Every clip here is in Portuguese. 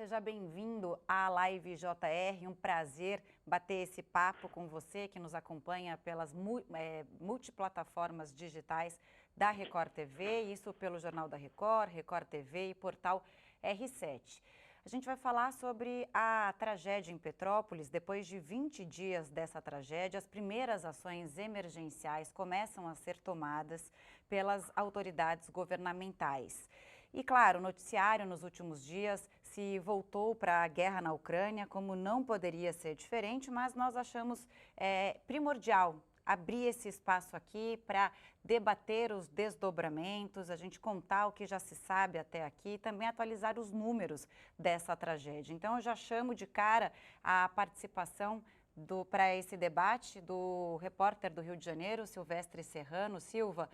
seja bem-vindo à Live JR. Um prazer bater esse papo com você que nos acompanha pelas multiplataformas digitais da Record TV, isso pelo Jornal da Record, Record TV e portal R7. A gente vai falar sobre a tragédia em Petrópolis. Depois de 20 dias dessa tragédia, as primeiras ações emergenciais começam a ser tomadas pelas autoridades governamentais. E, claro, o noticiário nos últimos dias se voltou para a guerra na Ucrânia, como não poderia ser diferente, mas nós achamos primordial abrir esse espaço aqui para debater os desdobramentos, a gente contar o que já se sabe até aqui, também atualizar os números dessa tragédia. Então, eu já chamo de cara a participação para esse debate do repórter do Rio de Janeiro, Silvestre Serrano. Silva,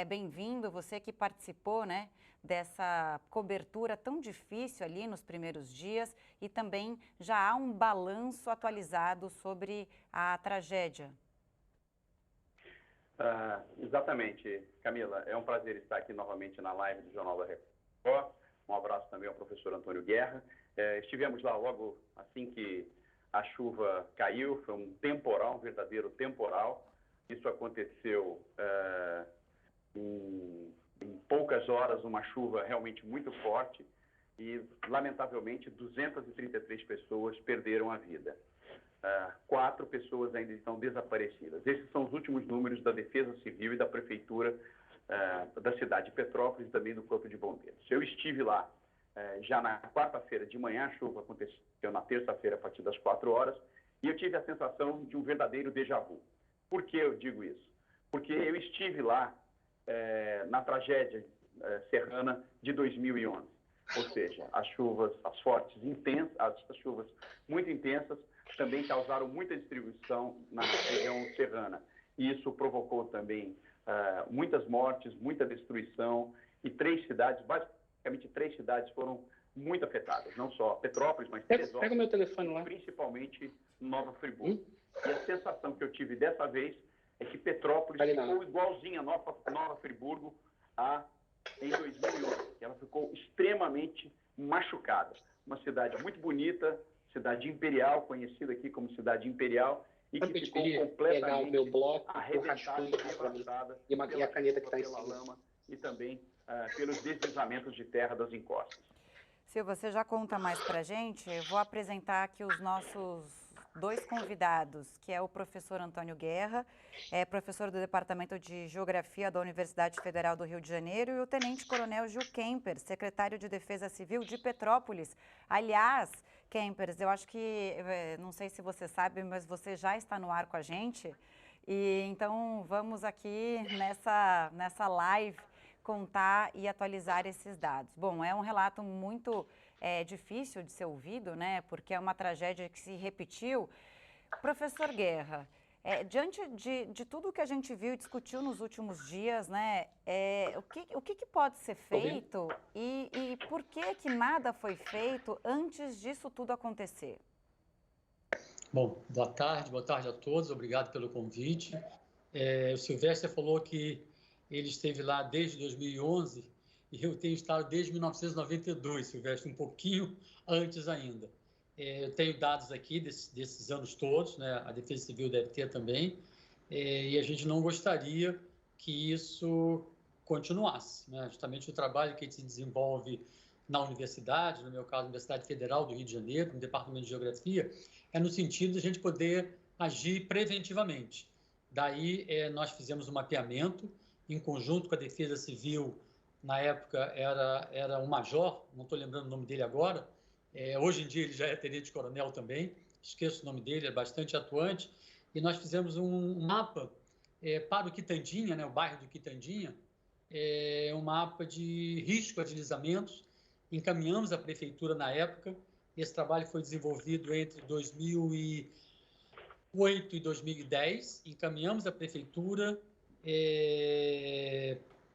bem-vindo, você que participou, né, dessa cobertura tão difícil ali nos primeiros dias e também já há um balanço atualizado sobre a tragédia. Exatamente, Camila. É um prazer estar aqui novamente na live do Jornal da Record. Um abraço também ao professor Antônio Guerra. Estivemos lá logo assim que a chuva caiu, foi um temporal, um verdadeiro temporal. Isso aconteceu em poucas horas, uma chuva realmente muito forte e, lamentavelmente, 233 pessoas perderam a vida. 4 pessoas ainda estão desaparecidas. Esses são os últimos números da Defesa Civil e da Prefeitura da cidade de Petrópolis e também do Corpo de Bombeiros. Eu estive lá já na quarta-feira de manhã, a chuva aconteceu na terça-feira a partir das 4 horas, e eu tive a sensação de um verdadeiro déjà vu. Por que eu digo isso? Porque eu estive lá na tragédia serrana de 2011. Ou seja, as chuvas, as fortes, intensas, as chuvas muito intensas, também causaram muita destruição na região serrana. E isso provocou também muitas mortes, muita destruição, e 3 cidades, basicamente 3 cidades foram muito afetadas, não só Petrópolis, mas Teresópolis, pega meu telefone lá. Principalmente Nova Friburgo. E a sensação que eu tive dessa vez é que Petrópolis ficou igualzinha a Nova Friburgo em 2011. Ela ficou extremamente machucada. Uma cidade muito bonita, cidade imperial, conhecida aqui como cidade imperial, e que ficou completamente pegar o meu bloco, arrebentada e devastada e a caneta que está em pela cima. lama e também pelos deslizamentos de terra das encostas. Silva, você já conta mais para a gente? Eu vou apresentar aqui os nossos 2 convidados, que é o professor Antônio Guerra, professor do Departamento de Geografia da Universidade Federal do Rio de Janeiro, e o tenente-coronel Gil Kempers, secretário de Defesa Civil de Petrópolis. Aliás, Kempers, eu acho que, não sei se você sabe, mas você já está no ar com a gente, e então vamos aqui nessa live contar e atualizar esses dados. Bom, é um relato muito difícil de ser ouvido, né? Porque é uma tragédia que se repetiu. Professor Guerra, diante de tudo que a gente viu e discutiu nos últimos dias, né? O que pode ser feito e por que nada foi feito antes disso tudo acontecer? Bom, boa tarde a todos, obrigado pelo convite. O Silvestre falou que ele esteve lá desde 2011 e eu tenho estado desde 1992, Silvestre, um pouquinho antes ainda. Eu tenho dados aqui desses anos todos, né? A Defesa Civil deve ter também, e a gente não gostaria que isso continuasse, né? Justamente o trabalho que se desenvolve na universidade, no meu caso, na Universidade Federal do Rio de Janeiro, no Departamento de Geografia, é no sentido de a gente poder agir preventivamente. Daí, nós fizemos um mapeamento em conjunto com a Defesa Civil. Na época era um major, não estou lembrando o nome dele agora, hoje em dia ele já é tenente-coronel também, esqueço o nome dele, é bastante atuante, e nós fizemos um mapa para o Quitandinha, né, o bairro do Quitandinha, um mapa de risco a deslizamentos, encaminhamos à prefeitura na época. Esse trabalho foi desenvolvido entre 2008 e 2010, encaminhamos à prefeitura.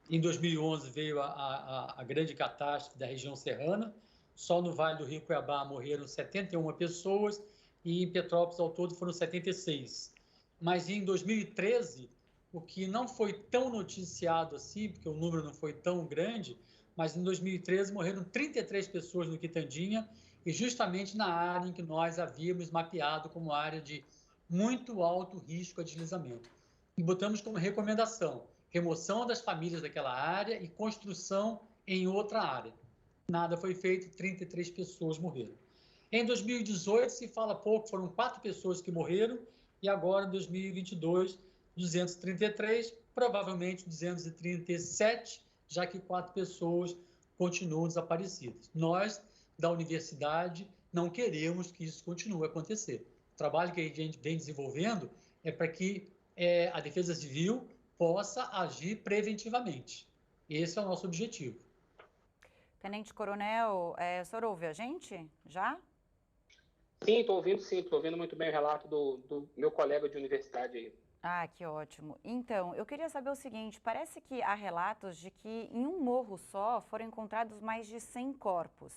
Em 2011 veio a grande catástrofe da região serrana. Só no Vale do Rio Cuiabá morreram 71 pessoas e em Petrópolis ao todo foram 76. Mas em 2013, o que não foi tão noticiado assim, porque o número não foi tão grande, mas em 2013 morreram 33 pessoas no Quitandinha e justamente na área em que nós havíamos mapeado como área de muito alto risco a deslizamento. E botamos como recomendação remoção das famílias daquela área e construção em outra área. Nada foi feito, 33 pessoas morreram. Em 2018 se fala pouco, foram 4 pessoas que morreram, e agora em 2022, 233, provavelmente 237, já que 4 pessoas continuam desaparecidas. Nós, da universidade, não queremos que isso continue a acontecer. O trabalho que a gente vem desenvolvendo é para que a Defesa Civil possa agir preventivamente. Esse é o nosso objetivo. Tenente Coronel, o senhor ouve a gente já? Sim, estou ouvindo muito bem o relato do meu colega de universidade aí. Ah, que ótimo. Então, eu queria saber o seguinte, parece que há relatos de que em um morro só foram encontrados mais de 100 corpos.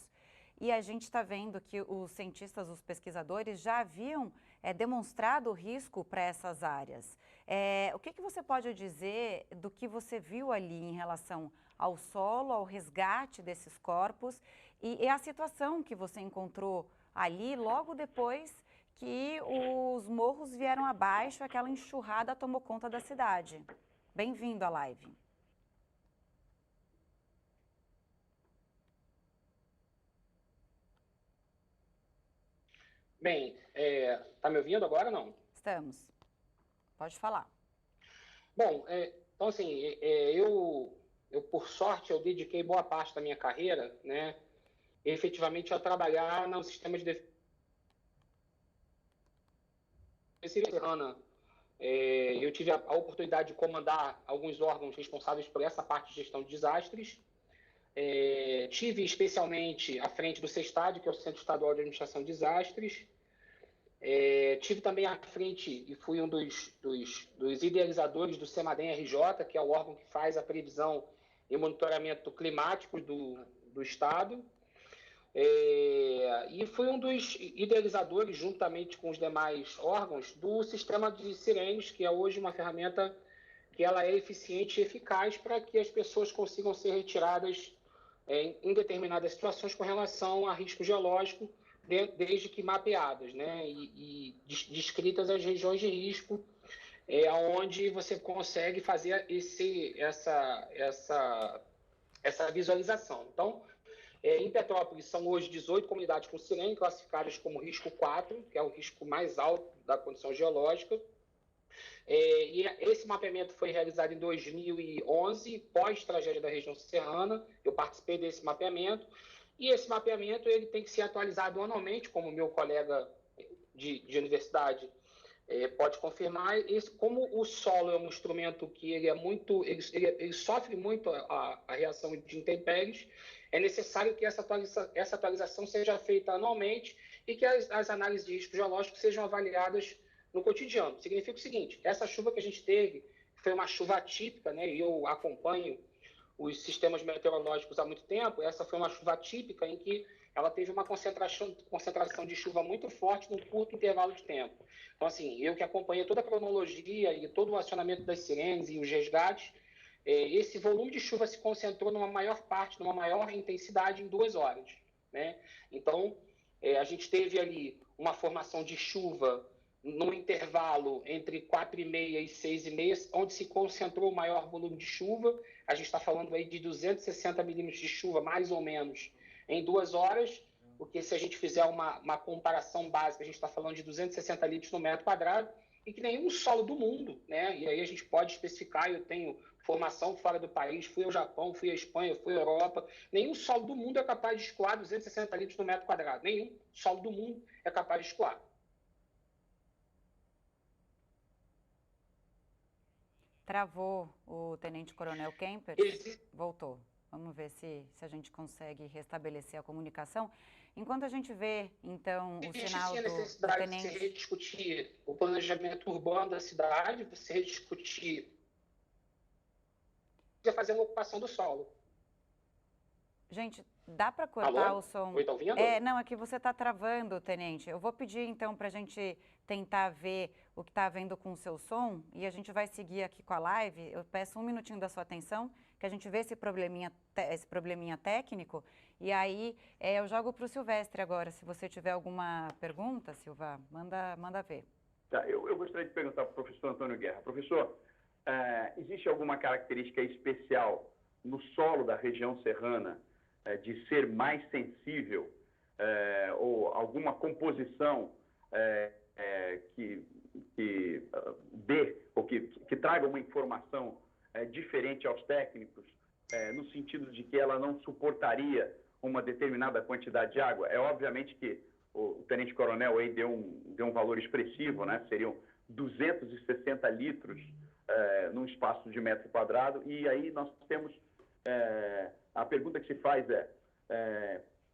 E a gente está vendo que os cientistas, os pesquisadores já haviam demonstrado o risco para essas áreas. O que você pode dizer do que você viu ali em relação ao solo, ao resgate desses corpos e a situação que você encontrou ali logo depois que os morros vieram abaixo, aquela enxurrada tomou conta da cidade? Bem-vindo à live. Bem, tá me ouvindo agora ou não? Estamos. Pode falar. Bom, então assim, eu por sorte, eu dediquei boa parte da minha carreira, né, efetivamente a trabalhar no sistema de defesa serrana. Eu tive a oportunidade de comandar alguns órgãos responsáveis por essa parte de gestão de desastres. Tive especialmente à frente do CESTAD, que é o Centro Estadual de Administração de Desastres. Tive também à frente e fui um dos idealizadores do CEMADEM-RJ, que é o órgão que faz a previsão e monitoramento climático do Estado. E fui um dos idealizadores, juntamente com os demais órgãos, do sistema de sirenes, que é hoje uma ferramenta que ela é eficiente e eficaz para que as pessoas consigam ser retiradas em determinadas situações com relação a risco geológico, desde que mapeadas, né, e descritas as regiões de risco, onde você consegue fazer essa visualização. Então, em Petrópolis, são hoje 18 comunidades com sirene, classificadas como risco 4, que é o risco mais alto da condição geológica. E esse mapeamento foi realizado em 2011, pós-tragédia da região serrana. Eu participei desse mapeamento. E esse mapeamento ele tem que ser atualizado anualmente, como o meu colega de universidade pode confirmar. Como o solo é um instrumento que ele sofre muito a reação de intempéries, é necessário que essa atualização seja feita anualmente e que as análises de risco geológico sejam avaliadas no cotidiano. Significa o seguinte: essa chuva que a gente teve foi uma chuva atípica, né? E eu acompanho os sistemas meteorológicos há muito tempo. Essa foi uma chuva atípica em que ela teve uma concentração de chuva muito forte num curto intervalo de tempo. Então, assim, eu que acompanhei toda a cronologia e todo o acionamento das sirenes e os resgates, esse volume de chuva se concentrou numa maior intensidade em 2 horas, né? Então, a gente teve ali uma formação de chuva num intervalo entre 4h30 e 6h30, onde se concentrou o maior volume de chuva. A gente está falando aí de 260 milímetros de chuva, mais ou menos, em 2 horas, porque se a gente fizer uma comparação básica, a gente está falando de 260 litros no metro quadrado, e que nenhum solo do mundo, né? E aí a gente pode especificar, eu tenho formação fora do país, fui ao Japão, fui à Espanha, fui à Europa, nenhum solo do mundo é capaz de escoar 260 litros no metro quadrado, nenhum solo do mundo é capaz de escoar. Travou o Tenente Coronel Kemper. Voltou. Vamos ver se a gente consegue restabelecer a comunicação. Enquanto a gente vê, então, o sinal do tenente... Você rediscutir o planejamento urbano da cidade, você rediscutir... fazer uma ocupação do solo. Gente, dá para cortar o som? Oi, tá ouvindo? Não, é que você está travando, tenente. Eu vou pedir, então, para a gente tentar ver o que está havendo com o seu som e a gente vai seguir aqui com a live. Eu peço um minutinho da sua atenção, que a gente vê esse probleminha técnico. E aí, eu jogo para o Silvestre agora. Se você tiver alguma pergunta, Silva, manda ver. Tá, eu gostaria de perguntar para o professor Antônio Guerra. Professor, existe alguma característica especial no solo da região serrana de ser mais sensível ou alguma composição que dê ou que traga uma informação diferente aos técnicos, no sentido de que ela não suportaria uma determinada quantidade de água? É obviamente que o tenente-coronel aí deu um valor expressivo, né? Seriam 260 litros num espaço de metro quadrado, e aí nós temos a pergunta que se faz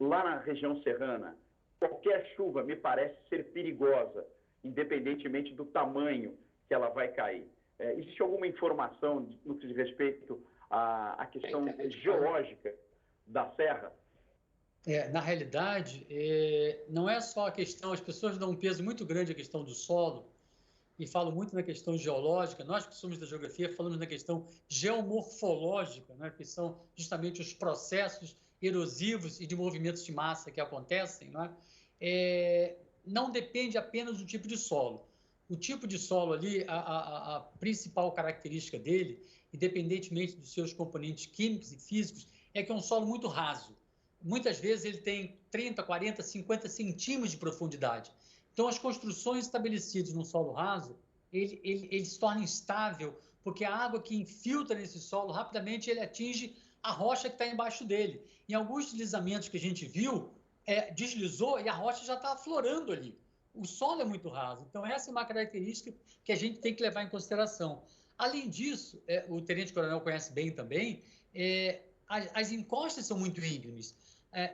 lá na região serrana, qualquer chuva me parece ser perigosa, independentemente do tamanho que ela vai cair. Existe alguma informação no que diz respeito à questão geológica da serra? Na realidade, não é só a questão, as pessoas dão um peso muito grande à questão do solo e falam muito na questão geológica. Nós que somos da geografia falamos na questão geomorfológica, né, que são justamente os processos erosivos e de movimentos de massa que acontecem. Não depende apenas do tipo de solo. O tipo de solo ali, a principal característica dele, independentemente dos seus componentes químicos e físicos, é que é um solo muito raso. Muitas vezes ele tem 30, 40, 50 centímetros de profundidade. Então, as construções estabelecidas no solo raso, ele se torna instável, porque a água que infiltra nesse solo, rapidamente ele atinge a rocha que está embaixo dele. Em alguns deslizamentos que a gente viu, deslizou e a rocha já está aflorando ali. O solo é muito raso. Então, essa é uma característica que a gente tem que levar em consideração. Além disso, o tenente-coronel conhece bem também, as encostas são muito íngremes.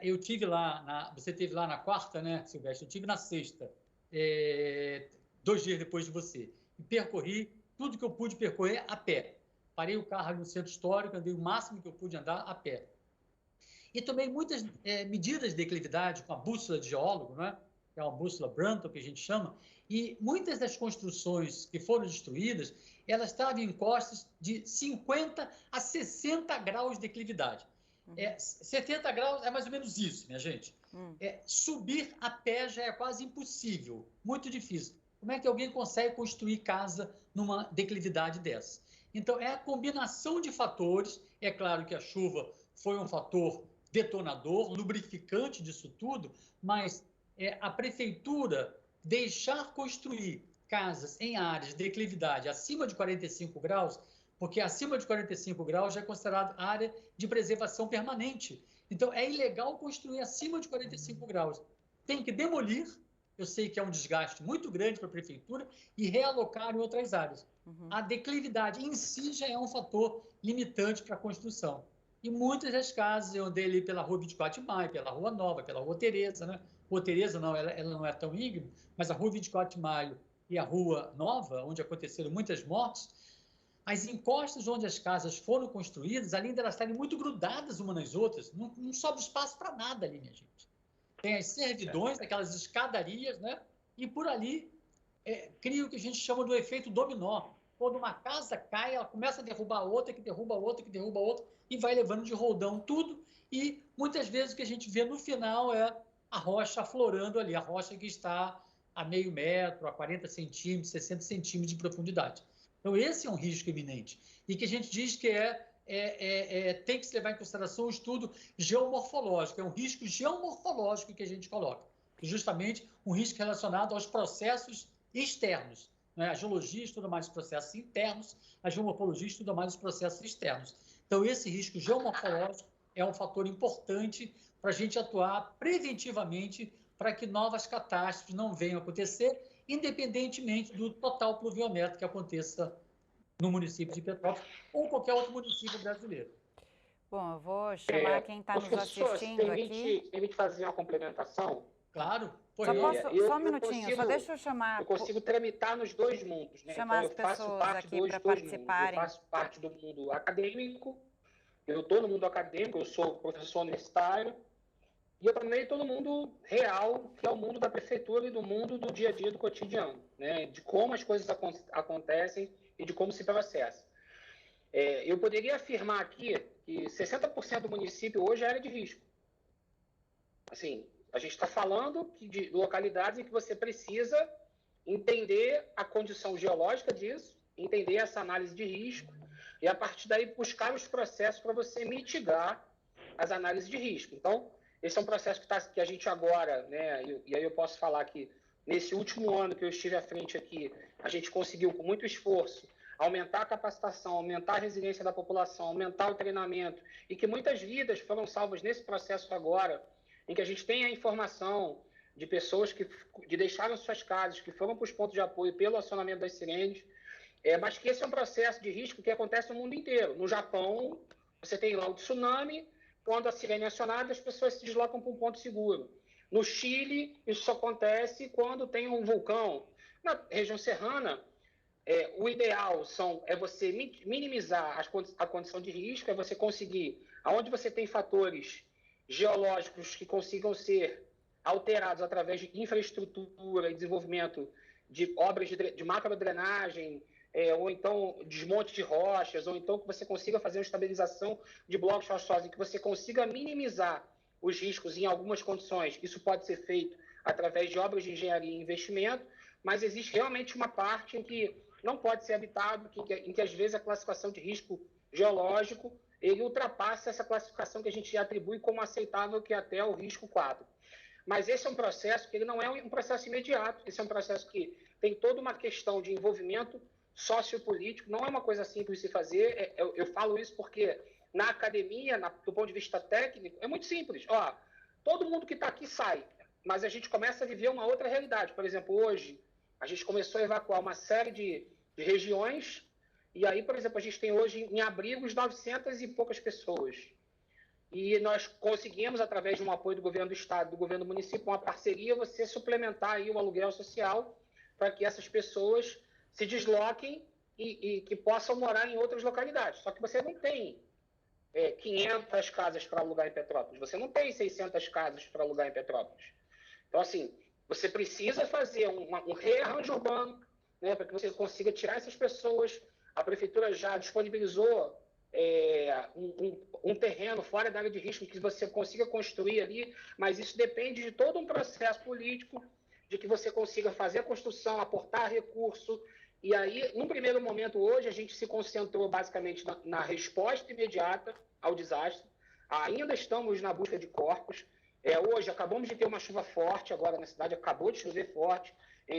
Eu tive lá, você esteve lá na quarta, né, Silvestre? Eu tive na sexta, 2 dias depois de você. E percorri tudo que eu pude percorrer a pé. Parei o carro ali no centro histórico, andei o máximo que eu pude andar a pé. E tomei muitas medidas de declividade com a bússola de geólogo, né? Que é uma bússola Brunton, que a gente chama, e muitas das construções que foram destruídas, elas estavam em encostas de 50 a 60 graus de declividade. 70 graus é mais ou menos isso, minha gente. Subir a pé já é quase impossível, muito difícil. Como é que alguém consegue construir casa numa declividade dessa? Então, é a combinação de fatores. É claro que a chuva foi um fator detonador, lubrificante disso tudo, mas a prefeitura deixar construir casas em áreas de declividade acima de 45 graus, porque acima de 45 graus já é considerado área de preservação permanente. Então, é ilegal construir acima de 45 graus. Tem que demolir, eu sei que é um desgaste muito grande para a prefeitura, e realocar em outras áreas. A declividade em si já é um fator limitante para a construção. E muitas das casas, eu andei ali pela Rua 24 de Maio, pela Rua Nova, pela Rua Tereza, né? Rua Tereza não, ela não é tão íngreme, mas a Rua 24 de Maio e a Rua Nova, onde aconteceram muitas mortes, as encostas onde as casas foram construídas, além de elas estarem muito grudadas umas nas outras, não sobra espaço para nada ali, minha gente. Tem as servidões, aquelas escadarias, né? E por ali cria o que a gente chama do efeito dominó. Quando uma casa cai, ela começa a derrubar outra, que derruba outra, que derruba outra, e vai levando de roldão tudo. E muitas vezes o que a gente vê no final é a rocha aflorando ali, a rocha que está a meio metro, a 40 centímetros, 60 centímetros de profundidade. Então, esse é um risco iminente. E que a gente diz que tem que se levar em consideração o estudo geomorfológico. É um risco geomorfológico que a gente coloca. Justamente um risco relacionado aos processos externos. A geologia estuda mais os processos internos, a geomorfologia estuda mais os processos externos. Então, esse risco geomorfológico é um fator importante para a gente atuar preventivamente para que novas catástrofes não venham a acontecer, independentemente do total pluviometro que aconteça no município de Petrópolis ou qualquer outro município brasileiro. Bom, eu vou chamar quem está nos assistindo aqui. Permite fazer uma complementação? Claro. Só um minutinho, só deixa eu chamar... Eu consigo tramitar nos dois mundos, né? Chamar então, as pessoas aqui para participarem. Eu faço parte do mundo acadêmico, Eu estou no mundo acadêmico, eu sou professor universitário, e eu também estou no mundo real, que é o mundo da prefeitura e do mundo do dia a dia, do cotidiano, né? De como as coisas acontecem e de como se processa. Eu poderia afirmar aqui que 60% do município hoje é área de risco. Assim, a gente está falando de localidades em que você precisa entender a condição geológica disso, entender essa análise de risco e, a partir daí, buscar os processos para você mitigar as análises de risco. Então, esse é um processo que a gente agora, né, e aí eu posso falar que nesse último ano que eu estive à frente aqui, a gente conseguiu, com muito esforço, aumentar a capacitação, aumentar a resiliência da população, aumentar o treinamento, e que muitas vidas foram salvas nesse processo agora, em que a gente tem a informação de pessoas que deixaram suas casas, que foram para os pontos de apoio pelo acionamento das sirenes, mas que esse é um processo de risco que acontece no mundo inteiro. No Japão, você tem lá o tsunami, quando a sirene é acionada, as pessoas se deslocam para um ponto seguro. No Chile, isso só acontece quando tem um vulcão. Na região serrana, o ideal é você minimizar a condição de risco, é você conseguir, aonde você tem fatores geológicos que consigam ser alterados através de infraestrutura e desenvolvimento de obras de macrodrenagem, ou então desmonte de rochas, ou então que você consiga fazer uma estabilização de blocos rochosos e que você consiga minimizar os riscos em algumas condições. Isso pode ser feito através de obras de engenharia e investimento, mas existe realmente uma parte em que não pode ser habitado, em que às vezes a classificação de risco geológico ele ultrapassa essa classificação que a gente atribui como aceitável, que é até o risco 4. Mas esse é um processo que ele não é um processo imediato, esse é um processo que tem toda uma questão de envolvimento sociopolítico, não é uma coisa simples de se fazer. Eu falo isso porque na academia, do ponto de vista técnico, é muito simples. Todo mundo que está aqui sai, mas a gente começa a viver uma outra realidade. Por exemplo, hoje, a gente começou a evacuar uma série de regiões, e aí, por exemplo, a gente tem hoje em abrigos 900 e poucas pessoas. E nós conseguimos, através de um apoio do governo do estado, do governo do município, uma parceria, você suplementar aí o aluguel social para que essas pessoas se desloquem e que possam morar em outras localidades. Só que você não tem 500 casas para alugar em Petrópolis, você não tem 600 casas para alugar em Petrópolis. Então, assim, você precisa fazer um rearranjo urbano, né, para que você consiga tirar essas pessoas. A prefeitura já disponibilizou um terreno fora da área de risco que você consiga construir ali, mas isso depende de todo um processo político, de que você consiga fazer a construção, aportar recurso. E aí, num primeiro momento, hoje, a gente se concentrou basicamente na resposta imediata ao desastre. Ainda estamos na busca de corpos. Hoje, acabamos de ter uma chuva forte agora na cidade, acabou de chover forte,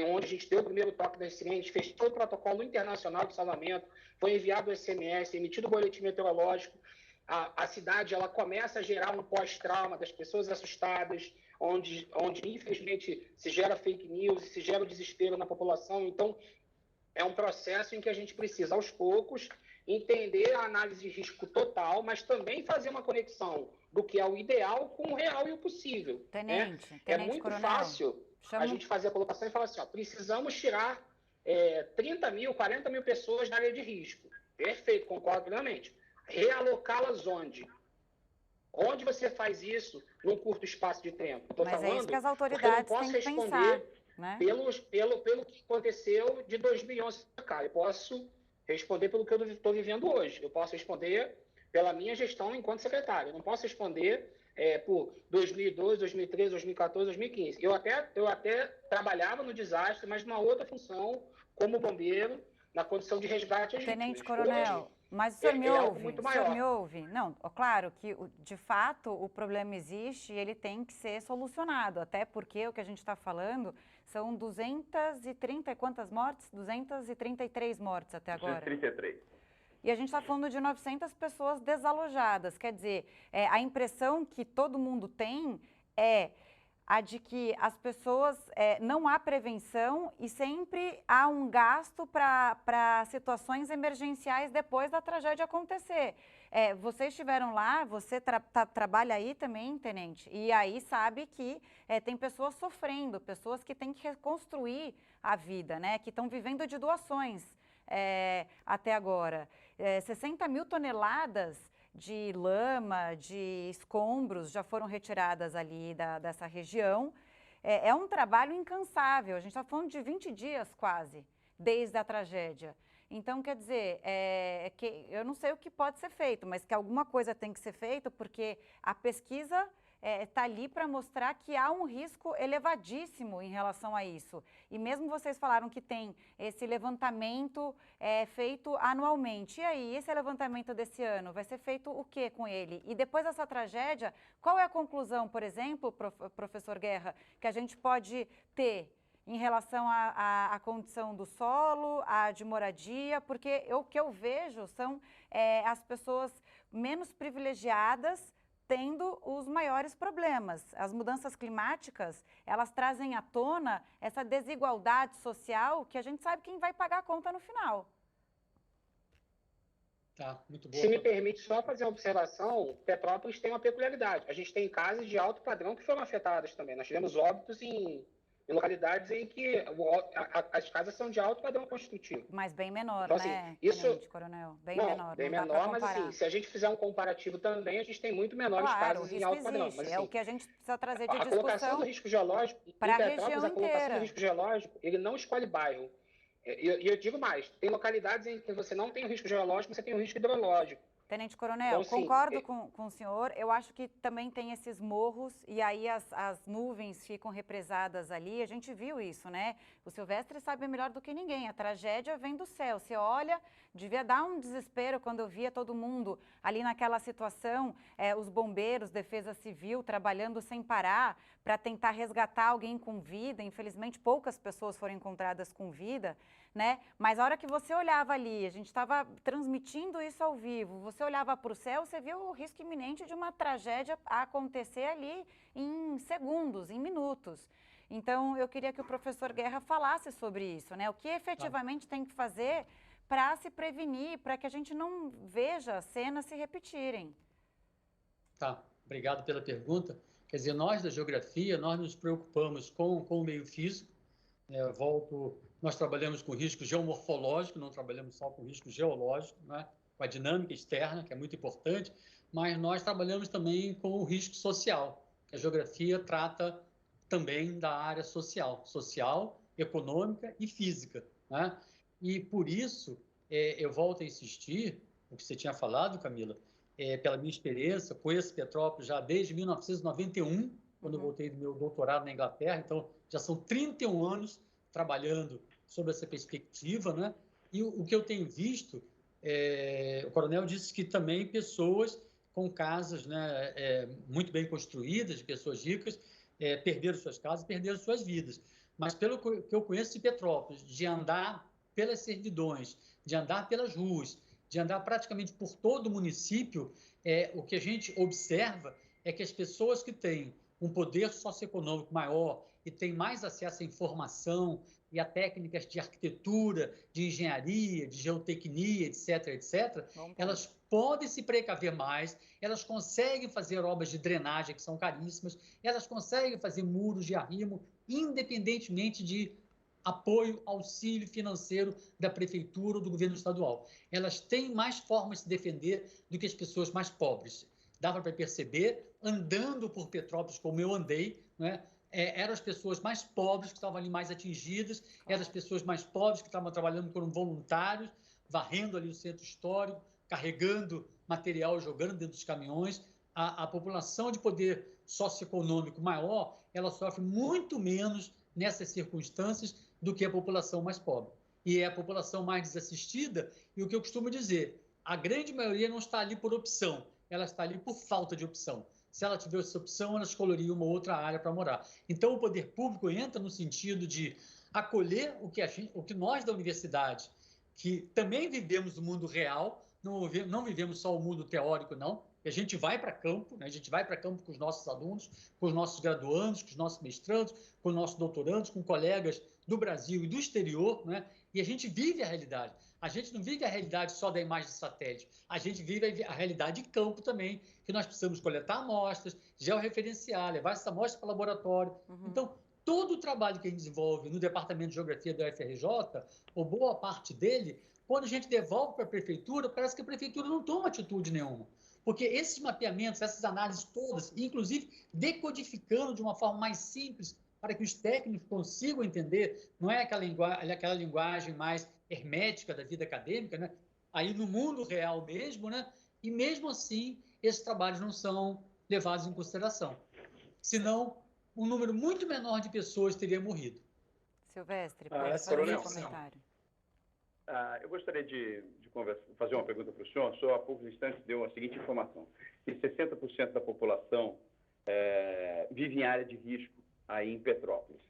onde a gente deu o primeiro toque das sirenes, fechou o protocolo internacional de salvamento, foi enviado o SMS, emitido o boletim meteorológico. A cidade ela começa a gerar um pós-trauma das pessoas assustadas, onde infelizmente se gera fake news, se gera o desespero na população. Então, é um processo em que a gente precisa, aos poucos, entender a análise de risco total, mas também fazer uma conexão do que é o ideal com o real e o possível. Tenente é muito Coronel, fácil a gente fazer a colocação e falar assim, precisamos tirar 30 mil, 40 mil pessoas da área de risco. Perfeito, concordo plenamente. Realocá-las onde? Onde você faz isso num curto espaço de tempo? Mas é isso que as autoridades têm que pensar, né? Pelo que aconteceu de 2011 para cá. Eu posso responder pelo que eu estou vivendo hoje. Eu posso responder pela minha gestão enquanto secretário. Eu não posso responder por 2012, 2013, 2014, 2015. Eu até trabalhava no desastre, mas numa outra função, como bombeiro, na condição de resgate a gente. Tenente Coronel, hoje, mas o senhor me ouve? Muito maior. O senhor me ouve? Não, claro que, de fato, o problema existe e ele tem que ser solucionado, até porque o que a gente está falando são 230 e quantas mortes? 233 mortes até agora. 233. E a gente está falando de 900 pessoas desalojadas. Quer dizer, a impressão que todo mundo tem é a de que as pessoas, não há prevenção e sempre há um gasto para situações emergenciais depois da tragédia acontecer. Vocês estiveram lá, você trabalha aí também, tenente, e aí sabe que tem pessoas sofrendo, pessoas que têm que reconstruir a vida, né, que estão vivendo de doações até agora. 60 mil toneladas de lama, de escombros já foram retiradas ali dessa região. É um trabalho incansável, a gente está falando de 20 dias quase, desde a tragédia. Então, quer dizer, que eu não sei o que pode ser feito, mas que alguma coisa tem que ser feita, porque a pesquisa está ali para mostrar que há um risco elevadíssimo em relação a isso. E mesmo vocês falaram que tem esse levantamento feito anualmente. E aí, esse levantamento desse ano, vai ser feito o que com ele? E depois dessa tragédia, qual é a conclusão, por exemplo, professor Guerra, que a gente pode ter em relação à condição do solo, à de moradia? Porque o que eu vejo são as pessoas menos privilegiadas tendo os maiores problemas. As mudanças climáticas, elas trazem à tona essa desigualdade social que a gente sabe quem vai pagar a conta no final. Tá, muito boa. Se me permite só fazer uma observação, Petrópolis tem uma peculiaridade. A gente tem casas de alto padrão que foram afetadas também. Nós tivemos óbitos em localidades em que as casas são de alto padrão construtivo. Mas bem menor, então, né, assim, isso, Tenente Coronel? Bem menor. Bem menor, mas assim, se a gente fizer um comparativo também, a gente tem muito menores casas em alto padrão. Mas, assim, é o que a gente precisa trazer de discussão. A colocação do risco geológico, para em Petrópolis, a colocação do risco geológico, ele não escolhe bairro. E eu digo mais, tem localidades em que você não tem o risco geológico, você tem o risco hidrológico. Tenente Coronel, então, concordo com o senhor. Eu acho que também tem esses morros e aí as nuvens ficam represadas ali. A gente viu isso, né? O Silvestre sabe melhor do que ninguém. A tragédia vem do céu. Você olha, devia dar um desespero quando eu via todo mundo ali naquela situação, os bombeiros, defesa civil, trabalhando sem parar para tentar resgatar alguém com vida. Infelizmente, poucas pessoas foram encontradas com vida, né? Mas a hora que você olhava ali, a gente estava transmitindo isso ao vivo, você olhava para o céu, você viu o risco iminente de uma tragédia acontecer ali em segundos, em minutos. Então, eu queria que o professor Guerra falasse sobre isso, né? O que efetivamente tem que fazer para se prevenir, para que a gente não veja cenas se repetirem. Tá, obrigado pela pergunta. Quer dizer, nós da geografia, nós nos preocupamos com o meio físico. Nós trabalhamos com risco geomorfológico, não trabalhamos só com risco geológico, né? Com a dinâmica externa, que é muito importante, mas nós trabalhamos também com o risco social. A geografia trata também da área social, econômica e física, né? E por isso, eu volto a insistir, o que você tinha falado, Camila, pela minha experiência, conheço Petrópolis já desde 1991, quando eu voltei do meu doutorado na Inglaterra, então já são 31 anos trabalhando sobre essa perspectiva, né? E o que eu tenho visto, o coronel disse que também pessoas com casas, né, muito bem construídas, pessoas ricas, perderam suas casas, perderam suas vidas. Mas pelo que eu conheço de Petrópolis, de andar pelas servidões, de andar pelas ruas, de andar praticamente por todo o município, o que a gente observa é que as pessoas que têm um poder socioeconômico maior e têm mais acesso à informação e a técnicas de arquitetura, de engenharia, de geotecnia, etc., elas podem se precaver mais, elas conseguem fazer obras de drenagem, que são caríssimas, elas conseguem fazer muros de arrimo, independentemente de apoio, auxílio financeiro da prefeitura ou do governo estadual. Elas têm mais formas de se defender do que as pessoas mais pobres. Dava para perceber, andando por Petrópolis, como eu andei, né? Eram as pessoas mais pobres que estavam ali mais atingidas, eram as pessoas mais pobres que estavam trabalhando como voluntários, varrendo ali o centro histórico, carregando material, jogando dentro dos caminhões. A população de poder socioeconômico maior, ela sofre muito menos nessas circunstâncias do que a população mais pobre. E é a população mais desassistida, e o que eu costumo dizer, a grande maioria não está ali por opção, ela está ali por falta de opção. Se ela tivesse essa opção, ela escolheria uma outra área para morar. Então, o poder público entra no sentido de acolher o que nós da universidade, que também vivemos o mundo real, não vivemos só o mundo teórico, não. A gente vai para campo, né? A gente vai para campo com os nossos alunos, com os nossos graduandos, com os nossos mestrandos, com os nossos doutorandos, com colegas do Brasil e do exterior, né? E a gente vive a realidade. A gente não vive a realidade só da imagem de satélite, a gente vive a realidade de campo também, que nós precisamos coletar amostras, georreferenciar, levar essa amostra para o laboratório. Então, todo o trabalho que a gente desenvolve no Departamento de Geografia da UFRJ, ou boa parte dele, quando a gente devolve para a prefeitura, parece que a prefeitura não toma atitude nenhuma. Porque esses mapeamentos, essas análises todas, inclusive decodificando de uma forma mais simples, para que os técnicos consigam entender, não é aquela linguagem mais hermética da vida acadêmica, né? Aí no mundo real mesmo, né? E mesmo assim, esses trabalhos não são levados em consideração. Senão, um número muito menor de pessoas teria morrido. Silvestre, pode fazer um comentário. Eu gostaria de fazer uma pergunta para o senhor. O senhor, há poucos instantes, deu a seguinte informação: que 60% da população vive em área de risco aí em Petrópolis.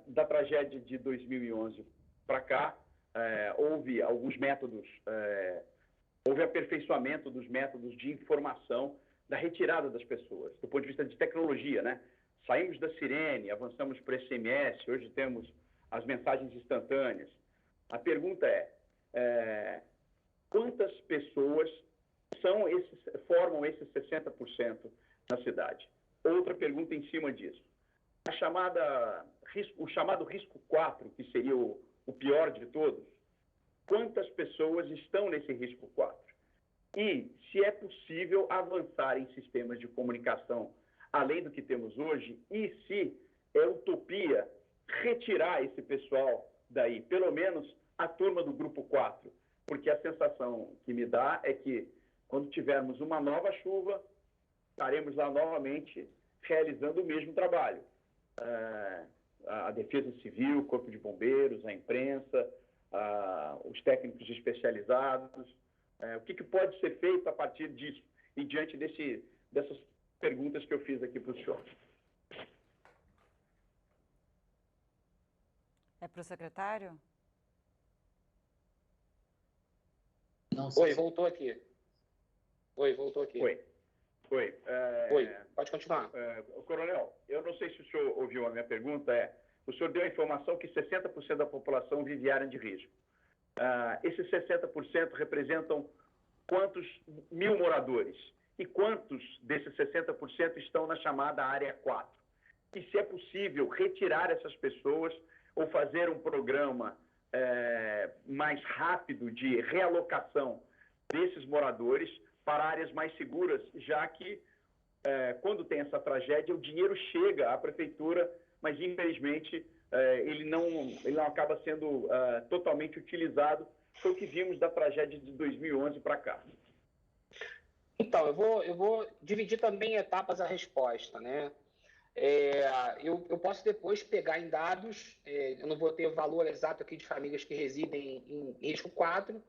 Da tragédia de 2011 para cá, houve alguns métodos, houve aperfeiçoamento dos métodos de informação da retirada das pessoas, do ponto de vista de tecnologia, né? Saímos da sirene, avançamos para SMS, hoje temos as mensagens instantâneas. A pergunta quantas pessoas formam esses 60% na cidade? Outra pergunta em cima disso. O chamado risco 4, que seria o pior de todos, quantas pessoas estão nesse risco 4? E se é possível avançar em sistemas de comunicação além do que temos hoje, e se é utopia retirar esse pessoal daí, pelo menos a turma do grupo 4, porque a sensação que me dá é que quando tivermos uma nova chuva, estaremos lá novamente realizando o mesmo trabalho. A Defesa Civil, o Corpo de Bombeiros, a imprensa, os técnicos especializados. O que pode ser feito a partir disso e diante dessas perguntas que eu fiz aqui para o senhor? É para o secretário? Oi, voltou aqui. Oi. Oi, pode continuar. Coronel, eu não sei se o senhor ouviu a minha pergunta. O senhor deu a informação que 60% da população vive em área de risco. Esses 60% representam quantos mil moradores? E quantos desses 60% estão na chamada área 4? E se é possível retirar essas pessoas ou fazer um programa mais rápido de realocação desses moradores para áreas mais seguras, já que quando tem essa tragédia, o dinheiro chega à prefeitura, mas infelizmente ele não acaba sendo totalmente utilizado. Foi o que vimos da tragédia de 2011 para cá. Então, eu vou dividir também em etapas a resposta, né? Eu posso depois pegar em dados, eu não vou ter o valor exato aqui de famílias que residem em risco 4,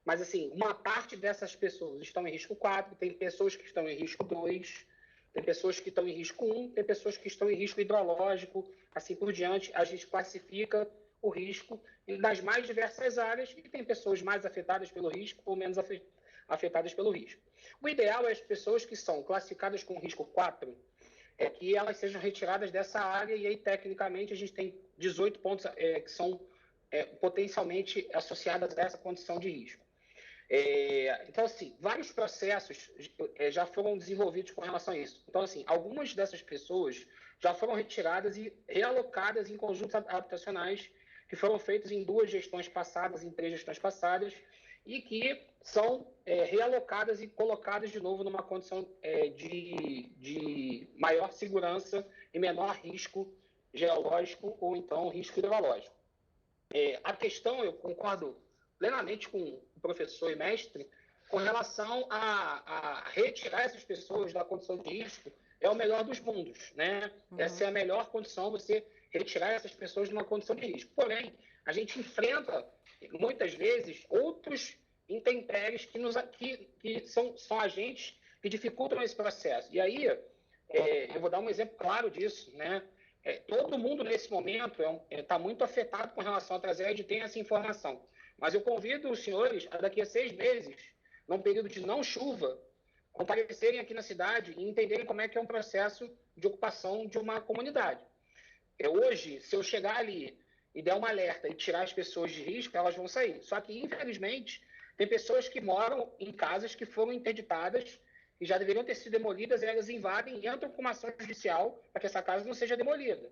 mas, assim, uma parte dessas pessoas estão em risco 4, tem pessoas que estão em risco 2, tem pessoas que estão em risco 1, tem pessoas que estão em risco hidrológico, assim por diante. A gente classifica o risco nas mais diversas áreas e tem pessoas mais afetadas pelo risco ou menos afetadas pelo risco. O ideal é as pessoas que são classificadas com risco 4, que elas sejam retiradas dessa área, e aí, tecnicamente, a gente tem 18 pontos que são potencialmente associadas a essa condição de risco. Então, assim, vários processos já foram desenvolvidos com relação a isso. Então, assim, algumas dessas pessoas já foram retiradas e realocadas em conjuntos habitacionais que foram feitos em 2 gestões passadas, em 3 gestões passadas, e que são realocadas e colocadas de novo numa condição de maior segurança e menor risco geológico ou então risco hidrológico. A questão, eu concordo plenamente com o professor e mestre, com relação a retirar essas pessoas da condição de risco, é o melhor dos mundos, né? Essa é a melhor condição, você retirar essas pessoas de uma condição de risco. Porém, a gente enfrenta, muitas vezes, outros intempéries que são agentes que dificultam esse processo. E aí, eu vou dar um exemplo claro disso, né? Todo mundo, nesse momento, está muito afetado com relação à tragédia e tem essa informação. Mas eu convido os senhores a, daqui a 6 meses, num período de não chuva, comparecerem aqui na cidade e entenderem como é que é um processo de ocupação de uma comunidade. Hoje, se eu chegar ali e der um alerta e tirar as pessoas de risco, elas vão sair. Só que, infelizmente, tem pessoas que moram em casas que foram interditadas e já deveriam ter sido demolidas, e elas invadem e entram com uma ação judicial para que essa casa não seja demolida.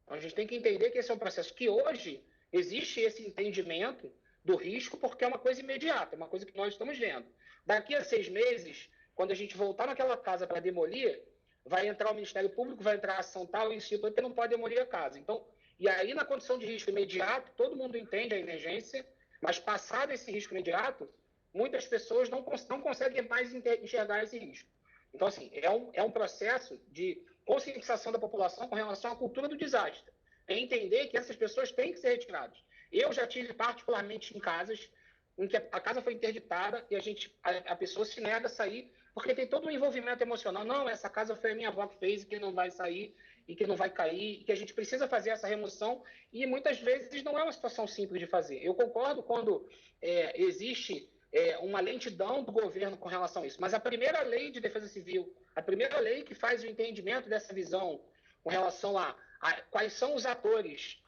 Então, a gente tem que entender que esse é um processo que hoje existe esse entendimento do risco, porque é uma coisa imediata, é uma coisa que nós estamos vendo. Daqui a 6 meses, quando a gente voltar naquela casa para demolir, vai entrar o Ministério Público, vai entrar a ação tal, e porque não pode demolir a casa. Então, e aí, na condição de risco imediato, todo mundo entende a emergência, mas passado esse risco imediato, muitas pessoas não conseguem mais enxergar esse risco. Então, assim, é um processo de conscientização da população com relação à cultura do desastre. É entender que essas pessoas têm que ser retiradas. Eu já tive particularmente em casas em que a casa foi interditada e a pessoa se nega a sair porque tem todo um envolvimento emocional. Não, essa casa foi a minha avó que fez e que não vai sair e que não vai cair, e que a gente precisa fazer essa remoção, e muitas vezes não é uma situação simples de fazer. Eu concordo quando existe uma lentidão do governo com relação a isso, mas a primeira lei de defesa civil, a primeira lei que faz o entendimento dessa visão com relação a quais são os atores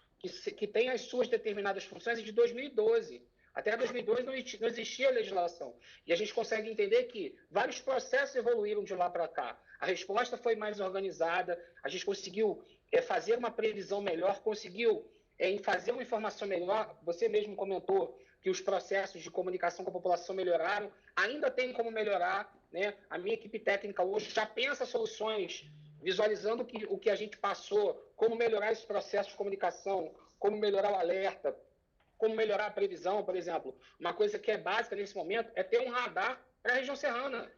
que têm as suas determinadas funções é de 2012. Até 2012 não existia legislação. E a gente consegue entender que vários processos evoluíram de lá para cá. A resposta foi mais organizada, a gente conseguiu fazer uma previsão melhor, conseguiu fazer uma informação melhor. Você mesmo comentou que os processos de comunicação com a população melhoraram, ainda tem como melhorar, né? A minha equipe técnica hoje já pensa soluções, visualizando o que a gente passou, como melhorar esse processo de comunicação, como melhorar o alerta, como melhorar a previsão, por exemplo. Uma coisa que é básica nesse momento é ter um radar para a região serrana.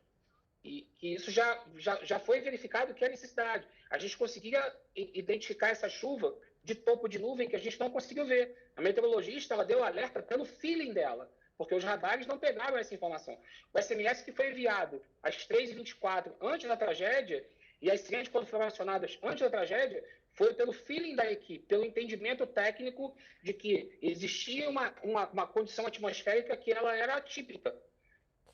E que isso já foi verificado que é necessidade. A gente conseguia identificar essa chuva de topo de nuvem que a gente não conseguiu ver. A meteorologista ela deu alerta pelo feeling dela, porque os radares não pegaram essa informação. O SMS que foi enviado às 3h24 antes da tragédia, e as sirenes quando foram acionadas antes da tragédia, foi pelo feeling da equipe, pelo entendimento técnico de que existia uma condição atmosférica que ela era atípica.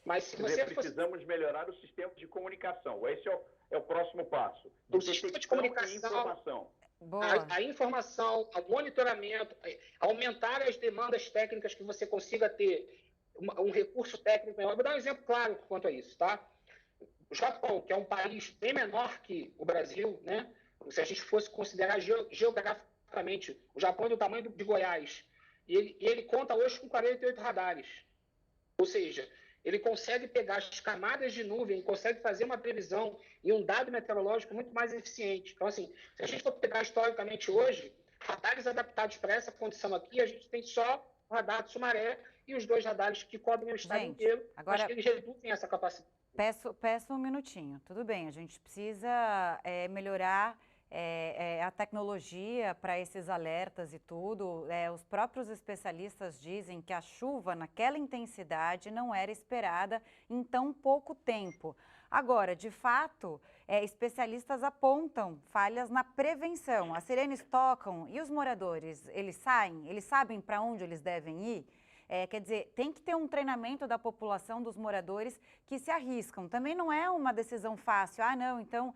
Mas se você precisamos melhorar o sistema de comunicação. Esse é o próximo passo. O sistema de comunicação, a informação, o monitoramento, aumentar as demandas técnicas que você consiga ter um recurso técnico melhor. Vou dar um exemplo claro quanto a isso, tá? O Japão, que é um país bem menor que o Brasil, né? Se a gente fosse considerar geograficamente, o Japão é do tamanho de Goiás, e ele conta hoje com 48 radares. Ou seja, ele consegue pegar as camadas de nuvem, consegue fazer uma previsão e um dado meteorológico muito mais eficiente. Então, assim, se a gente for pegar historicamente hoje, radares adaptados para essa condição aqui, a gente tem só o radar de Sumaré e os 2 radares que cobrem o estado inteiro, agora, mas que eles reduzem essa capacidade. Peço um minutinho. Tudo bem, a gente precisa melhorar a tecnologia para esses alertas e tudo. Os próprios especialistas dizem que a chuva naquela intensidade não era esperada em tão pouco tempo. Agora, de fato, especialistas apontam falhas na prevenção. As sirenes tocam e os moradores, eles saem? Eles sabem para onde eles devem ir? Quer dizer, tem que ter um treinamento da população, dos moradores que se arriscam. Também não é uma decisão fácil. Ah, não, então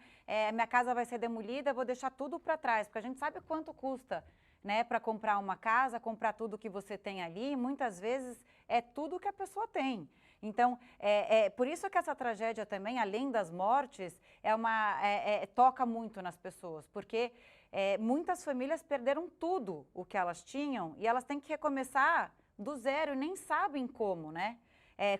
minha casa vai ser demolida, vou deixar tudo para trás. Porque a gente sabe quanto custa, né, para comprar uma casa, comprar tudo que você tem ali. Muitas vezes é tudo que a pessoa tem. Então, por isso que essa tragédia também, além das mortes, toca muito nas pessoas. Porque muitas famílias perderam tudo o que elas tinham e elas têm que recomeçar do zero, nem sabem como, né,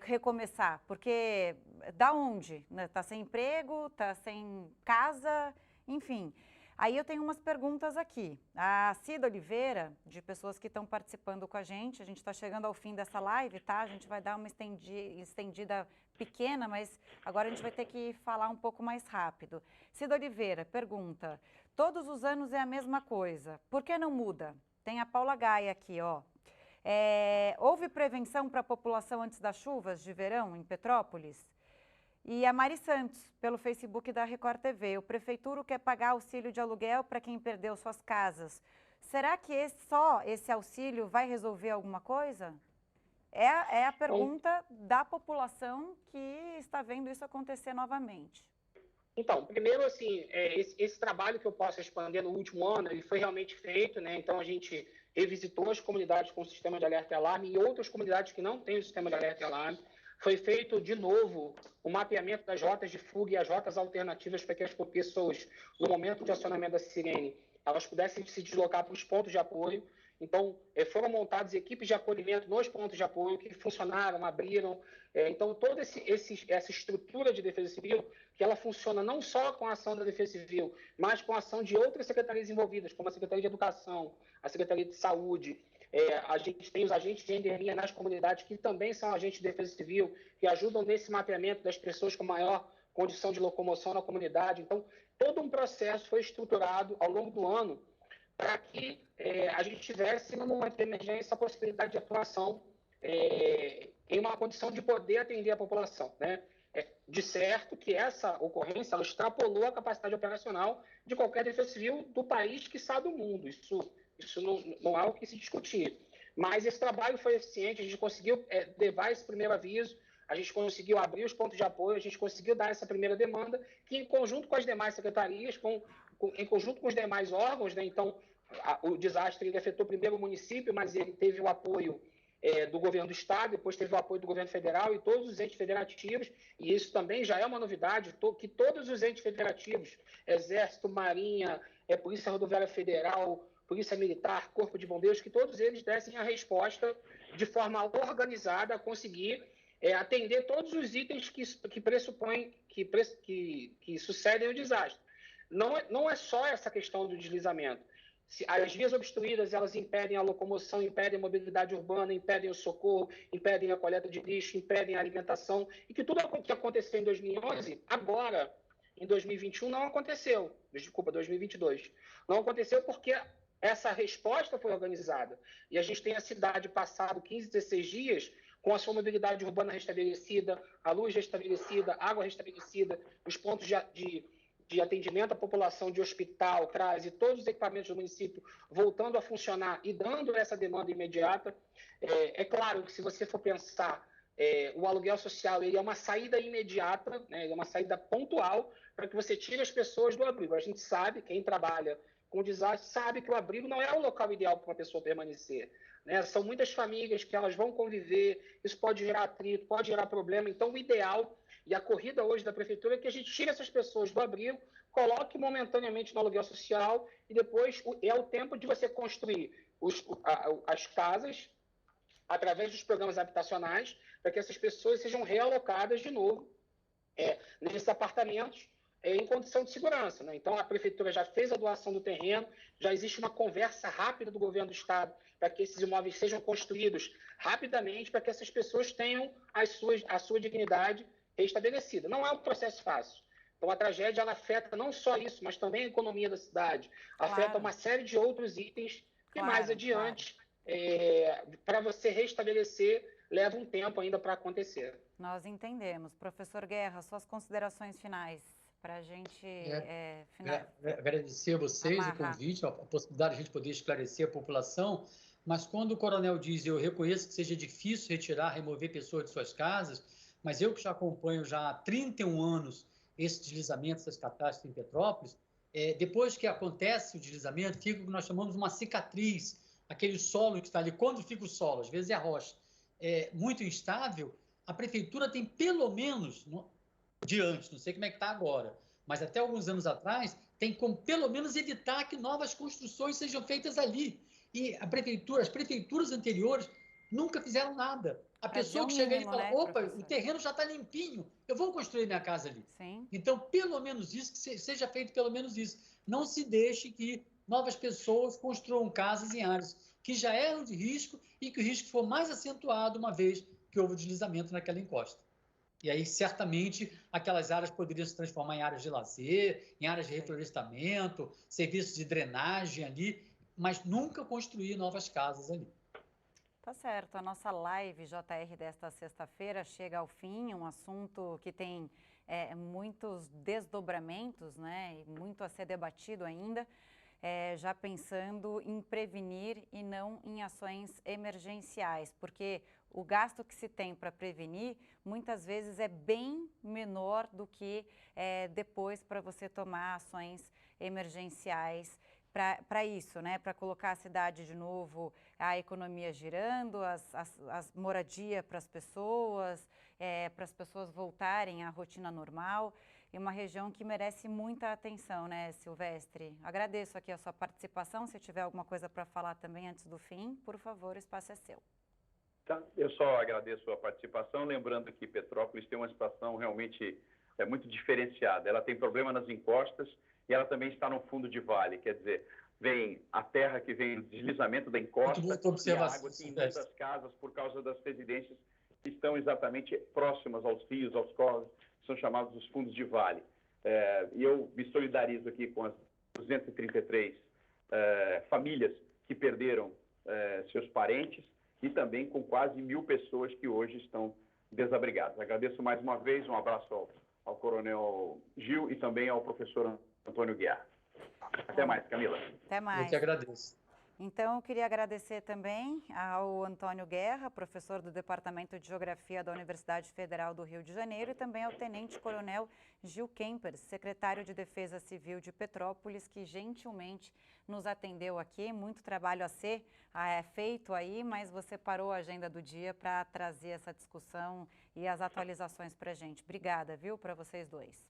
recomeçar, porque da onde? Tá sem emprego, tá sem casa, enfim. Aí eu tenho umas perguntas aqui. A Cida Oliveira, de pessoas que estão participando com a gente está chegando ao fim dessa live, tá? A gente vai dar uma estendida pequena, mas agora a gente vai ter que falar um pouco mais rápido. Cida Oliveira pergunta, todos os anos é a mesma coisa, por que não muda? Tem a Paula Gaia aqui, ó. Houve prevenção para a população antes das chuvas de verão em Petrópolis? E a Mari Santos, pelo Facebook da Record TV, o Prefeitura quer pagar auxílio de aluguel para quem perdeu suas casas. Será que só esse auxílio vai resolver alguma coisa? É a pergunta da população que está vendo isso acontecer novamente. Então, primeiro, assim, esse trabalho que eu posso responder no último ano, ele foi realmente feito, né? Então, a gente revisitou as comunidades com o sistema de alerta e alarme e outras comunidades que não têm o sistema de alerta e alarme. Foi feito, de novo, o mapeamento das rotas de fuga e as rotas alternativas para que as pessoas, no momento de acionamento da sirene, elas pudessem se deslocar para os pontos de apoio. Então, foram montadas equipes de acolhimento nos pontos de apoio que funcionaram, abriram. Então, toda essa estrutura de defesa civil, que ela funciona não só com a ação da defesa civil, mas com a ação de outras secretarias envolvidas, como a Secretaria de Educação, a Secretaria de Saúde. A gente tem os agentes de endemia nas comunidades, que também são agentes de defesa civil, que ajudam nesse mapeamento das pessoas com maior condição de locomoção na comunidade. Então, todo um processo foi estruturado ao longo do ano para que a gente tivesse, no momento de emergência, a possibilidade de atuação em uma condição de poder atender a população, né? De certo que essa ocorrência ela extrapolou a capacidade operacional de qualquer defesa civil do país, quiçá do mundo. Isso não há o que se discutir. Mas esse trabalho foi eficiente, a gente conseguiu levar esse primeiro aviso, a gente conseguiu abrir os pontos de apoio, a gente conseguiu dar essa primeira demanda, que em conjunto com as demais secretarias, em conjunto com os demais órgãos, né? Então, o desastre ele afetou primeiro o município, mas ele teve o apoio do governo do estado, depois teve o apoio do governo federal e todos os entes federativos, e isso também já é uma novidade, que todos os entes federativos, Exército, Marinha, Polícia Rodoviária Federal, Polícia Militar, Corpo de Bombeiros, que todos eles dessem a resposta de forma organizada a conseguir atender todos os itens que pressupõem, que sucedem o desastre. Não é só essa questão do deslizamento. As vias obstruídas, elas impedem a locomoção, impedem a mobilidade urbana, impedem o socorro, impedem a coleta de lixo, impedem a alimentação, e que tudo o que aconteceu em 2011, agora, em 2021, não aconteceu. Desculpa, 2022. Não aconteceu porque essa resposta foi organizada. E a gente tem a cidade passado 15, 16 dias com a sua mobilidade urbana restabelecida, a luz restabelecida, a água restabelecida, os pontos de atendimento à população de hospital, CRAS e todos os equipamentos do município voltando a funcionar e dando essa demanda imediata. É claro que se você for pensar, o aluguel social ele é uma saída imediata, né, ele é uma saída pontual para que você tire as pessoas do abrigo. A gente sabe, quem trabalha com desastre sabe que o abrigo não é o local ideal para uma pessoa permanecer. Né? São muitas famílias que elas vão conviver, isso pode gerar atrito, pode gerar problema. Então, o ideal e a corrida hoje da prefeitura é que a gente tire essas pessoas do abrigo, coloque momentaneamente no aluguel social e depois é o tempo de você construir as casas através dos programas habitacionais para que essas pessoas sejam realocadas de novo nesses apartamentos em condição de segurança. Né? Então, a prefeitura já fez a doação do terreno, já existe uma conversa rápida do governo do estado para que esses imóveis sejam construídos rapidamente, para que essas pessoas tenham a sua dignidade restabelecida. Não é um processo fácil. Então, a tragédia ela afeta não só isso, mas também a economia da cidade, afeta uma série de outros itens que mais adiante, para você restabelecer, leva um tempo ainda para acontecer. Nós entendemos. Professor Guerra, suas considerações finais para a gente agradecer a vocês o convite, a possibilidade de a gente poder esclarecer a população, mas quando o coronel diz, eu reconheço que seja difícil retirar, remover pessoas de suas casas, mas eu que já acompanho já há 31 anos esse deslizamento, essas catástrofes em Petrópolis, depois que acontece o deslizamento, fica o que nós chamamos de uma cicatriz, aquele solo que está ali. Quando fica o solo, às vezes é a rocha, muito instável, a prefeitura tem pelo menos, de antes, não sei como é que está agora, mas até alguns anos atrás, tem como pelo menos evitar que novas construções sejam feitas ali. E as prefeituras anteriores nunca fizeram nada. A pessoa que chega ali e fala, opa, o terreno já está limpinho, eu vou construir minha casa ali. Sim. Então, pelo menos isso, que seja feito pelo menos isso. Não se deixe que novas pessoas construam casas em áreas que já eram de risco e que o risco for mais acentuado uma vez que houve o deslizamento naquela encosta. E aí, certamente, aquelas áreas poderiam se transformar em áreas de lazer, em áreas de reflorestamento, serviços de drenagem ali, mas nunca construir novas casas ali. Tá certo. A nossa live JR desta sexta-feira chega ao fim, um assunto que tem muitos desdobramentos, né, e muito a ser debatido ainda, já pensando em prevenir e não em ações emergenciais, porque o gasto que se tem para prevenir, muitas vezes é bem menor do que depois para você tomar ações emergenciais para isso, né? Para colocar a cidade de novo, a economia girando, as moradia para as pessoas voltarem à rotina normal. E uma região que merece muita atenção, né, Silvestre? Agradeço aqui a sua participação. Se tiver alguma coisa para falar também antes do fim, por favor, o espaço é seu. Tá, eu só agradeço a participação, lembrando que Petrópolis tem uma situação realmente muito diferenciada. Ela tem problema nas encostas e ela também está no fundo de vale, quer dizer, vem a terra que vem do deslizamento da encosta e a água que inunda as casas por causa das residências que estão exatamente próximas aos rios, aos córregos, que são chamados os fundos de vale. E eu me solidarizo aqui com as 233 famílias que perderam seus parentes e também com quase 1.000 pessoas que hoje estão desabrigadas. Agradeço mais uma vez, um abraço ao Coronel Gil e também ao professor Antônio Guerra. Até mais, Camila. Até mais. Eu que agradeço. Então, eu queria agradecer também ao Antônio Guerra, professor do Departamento de Geografia da Universidade Federal do Rio de Janeiro, e também ao Tenente-Coronel Gil Kempers, secretário de Defesa Civil de Petrópolis, que gentilmente nos atendeu aqui. Muito trabalho a ser feito aí, mas você parou a agenda do dia para trazer essa discussão e as atualizações para a gente. Obrigada, viu, para vocês dois.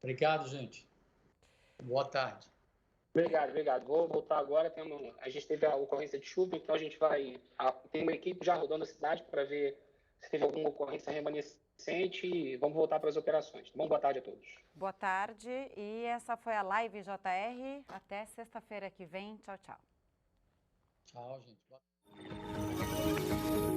Obrigado, gente. Boa tarde. Obrigado. Vou voltar agora. A gente teve a ocorrência de chuva, então a gente tem uma equipe já rodando a cidade para ver se teve alguma ocorrência remanescente e vamos voltar para as operações. Tá bom? Boa tarde a todos. Boa tarde. E essa foi a Live JR. Até sexta-feira que vem. Tchau, tchau. Tchau, gente. Boa tarde.